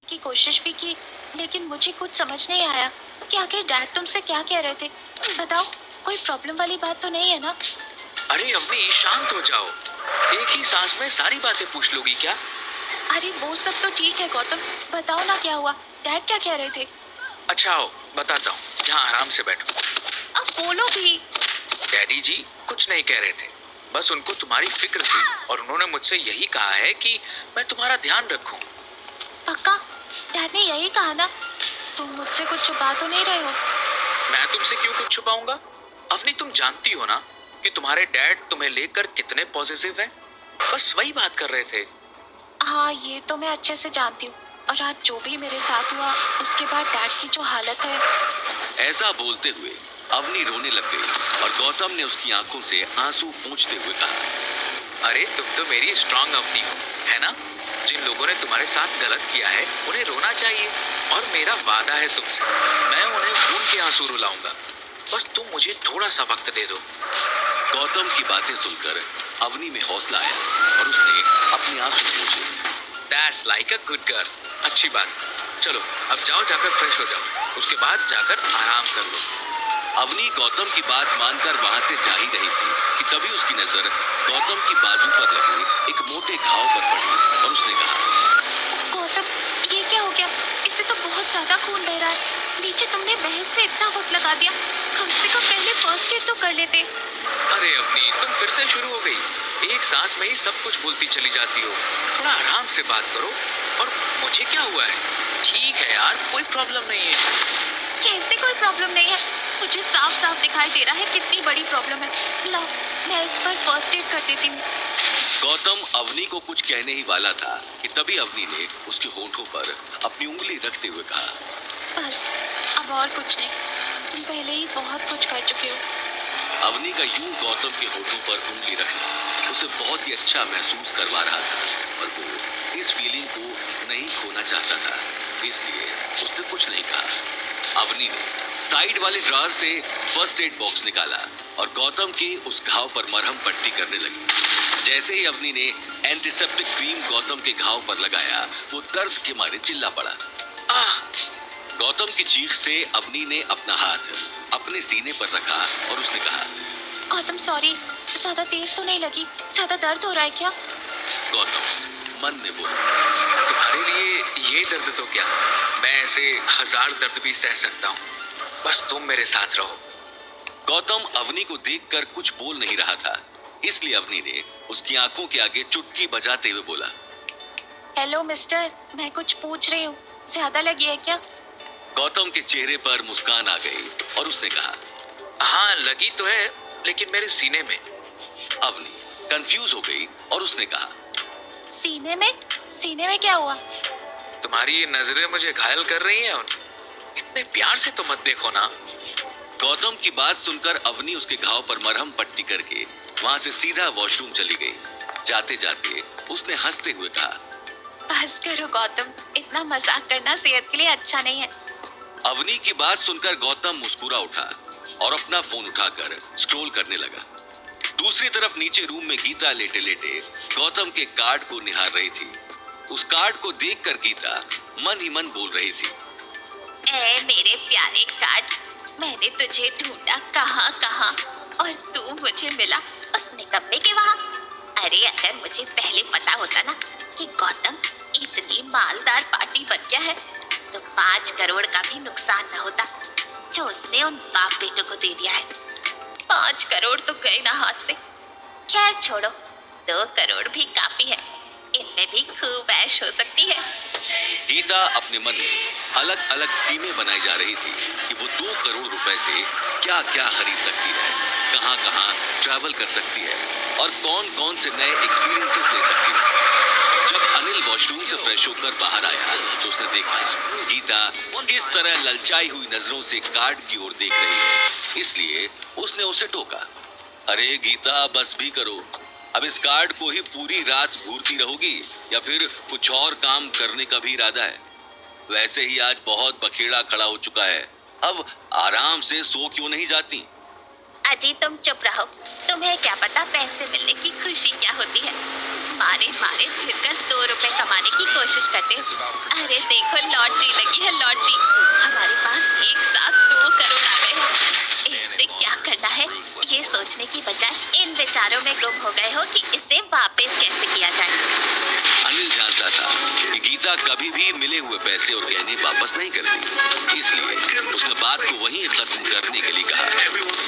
की कोशिश भी की, लेकिन मुझे कुछ समझ नहीं आया कि आखिर डैड तुमसे क्या कह रहे थे। बताओ, कोई प्रॉब्लम वाली बात तो नहीं है ना? अरे अम्मी शांत हो जाओ। एक ही सांस में सारी बातें पूछ लोगी क्या? अरे वो सब तो ठीक है गौतम, बताओ ना क्या हुआ, डैड क्या कह रहे थे? अच्छा आओ बताता हूँ, यहाँ आराम से बैठो। अब बोलो भी। डैडी जी कुछ नहीं कह रहे थे, बस उनको तुम्हारी फिक्र थी और उन्होंने मुझसे यही कहा है कि मैं तुम्हारा ध्यान रखूं। पक्का? डैड ने यही कहा ना? तुम मुझसे कुछ छुपा तो नहीं रहे हो? मैं तुमसे क्यों कुछ छुपाऊंगा? अवनी तुम जानती हो ना कि तुम्हारे डैड तुम्हें लेकर कितने पॉजिटिव हैं। बस वही बात कर रहे थे। हाँ, ये तो मैं अच्छे से जानती हूँ। और आज जो भी मेरे साथ हुआ, उसके बाद डैड की जो हालत है। ऐसा बोलते हुए अवनी रोने लग गई और गौतम ने उसकी आंखों से आंसू पोंछते हुए कहा, अरे तुम तो मेरी स्ट्रांग अवनी हो, है ना? जिन लोगों ने तुम्हारे साथ गलत किया है उन्हें रोना चाहिए, और मेरा वादा है तुमसे, मैं उन्हें खून के आंसू रुलाऊंगा। बस तुम मुझे थोड़ा सा वक्त दे दो। गौतम की बातें सुनकर अवनी में हौसला आया और उसने अपने आंसू पोंछे। That's like a good girl। अच्छी बात। चलो अब जाओ, जाकर फ्रेश हो जाओ, उसके बाद जाकर आराम कर लो। अवनी गौतम की बात मानकर वहां से जा ही रही थी कि तभी उसकी नजर गौतम की बाजू पर लगे एक मोटे घाव पर पड़ी और उसने कहा, गौतम, ये क्या हो गया? इससे तो बहुत ज्यादा खून बह रहा है। नीचे तुमने बहस में इतना वक्त लगा दिया, कम से कम पहले फर्स्ट एड तो कर लेते। अरे अवनी तुम फिर से शुरू हो गई, एक सांस में ही सब कुछ बोलती चली जाती हो। थोड़ा आराम से बात करो। और मुझे क्या हुआ है? ठीक है यार, कोई प्रॉब्लम नहीं है। कैसे कोई प्रॉब्लम नहीं है? मुझे साफ साफ दिखाई दे रहा है कितनी बड़ी प्रॉब्लम है। लो, मैं इस पर फर्स्ट एड कर देती हूँ। गौतम अवनी को कुछ कहने ही वाला था कि तभी अवनी ने उसके होठों पर अपनी उंगली रखते हुए कहा, बस, अब और कुछ नहीं। तुम पहले ही बहुत कुछ कर चुके हो। अवनी का यूं गौतम के होठों पर उंगली रखना उसे बहुत ही अच्छा महसूस करवा रहा था और वो इस फीलिंग को नहीं खोना चाहता था, इसलिए उसने कुछ नहीं कहा। अवनी ने साइड वाले ड्रॉर से फर्स्ट एड बॉक्स निकाला और गौतम के उस घाव पर मरहम पट्टी करने लगी। जैसे ही अवनी ने एंटीसेप्टिक क्रीम गौतम के घाव पर लगाया, वो दर्द के मारे चिल्ला पड़ा। आह! गौतम की चीख से अवनी ने अपना हाथ अपने सीने पर रखा और उसने कहा, गौतम सॉरी, ज्यादा तेज तो नहीं लगी? ज्यादा दर्द हो रहा है क्या? गौतम मन में बोला, तुम्हारे लिए ये दर्द तो क्या, मैं ऐसे 1000 दर्द भी सह सकता हूँ। बस तुम मेरे साथ रहो। गौतम अवनी को देखकर कुछ बोल नहीं रहा था, इसलिए अवनी ने उसकी आंखों के आगे चुटकी बजाते हुए बोला, हेलो मिस्टर, मैं कुछ पूछ रही हूँ, ज्यादा लगी है क्या? गौतम के चेहरे पर मुस्कान आ गई और उसने कहा, हाँ लगी तो है, लेकिन मेरे सीने में। अवनी कंफ्यूज हो गई और उसने कहा, सीने में? सीने में क्या हुआ? तुम्हारी ये नजरें मुझे घायल कर रही हैं। इतने प्यार से तो मत देखो ना। गौतम की बात सुनकर अवनी उसके घाव पर मरहम पट्टी करके वहां से सीधा वॉशरूम चली गई। जाते जाते उसने हंसते हुए कहा, बस करो गौतम, इतना मजाक करना सेहत के लिए अच्छा नहीं है। अवनी की बात सुनकर गौतम मुस्कुरा उठा और अपना फोन उठाकर स्क्रॉल करने लगा। दूसरी तरफ नीचे रूम में गीता लेटे लेटे गौतम के कार्ड को निहार रही थी। उस कार्ड को देखकर गीता मन ही मन बोल रही थी, ए मेरे प्यारे कार्ड, मैंने तुझे ढूंढा कहाँ कहाँ, और तू मुझे मिला उस निकम्मे के वहाँ। अरे अगर मुझे पहले पता होता ना कि गौतम इतनी मालदार पार्टी बन गया है, तो 5 करोड़ का भी नुकसान न होता जो उसने उन बाप बेटों को दे दिया है। 5 करोड़ तो गए ना हाथ से। खैर छोड़ो, 2 करोड़ भी काफी है, इनमें भी खूब ऐश हो सकती है। गीता अपने मन में अलग अलग स्कीमें बनाई जा रही थी कि वो 2 करोड़ रुपए से क्या क्या खरीद सकती है, कहां कहां ट्रैवल कर सकती है और कौन कौन से नए एक्सपीरियंसेस ले सकती है। जब अनिल वॉशरूम से फ्रेश होकर बाहर आया तो उसने देखा गीता किस तरह ललचाई हुई नजरों से कार्ड की ओर देख रही है, इसलिए उसने उसे टोका, अरे गीता बस भी करो, अब इस कार्ड को ही पूरी रात घूरती रहोगी या फिर कुछ और काम करने का भी इरादा है? वैसे ही आज बहुत बखेड़ा खड़ा हो चुका है, अब आराम से सो क्यों नहीं जाती? अजी तुम चुप रहो, तुम्हें क्या पता पैसे मिलने की खुशी क्या होती है। मारे मारे फिरकर 2 रुपए कमाने की कोशिश करते हो। अरे देखो लॉटरी लगी है लॉटरी, हमारे पास एक साथ 2 करोड़ आ गए हैं। इससे क्या करना है ये सोचने की बजाय इन विचारों में गुम हो गए हो कि इसे वापस कैसे किया जाए। अनिल जानता था कि गीता कभी भी मिले हुए पैसे और गहने वापस नहीं करती, इसलिए उसने बात को वहीं खत्म करने के लिए कहा।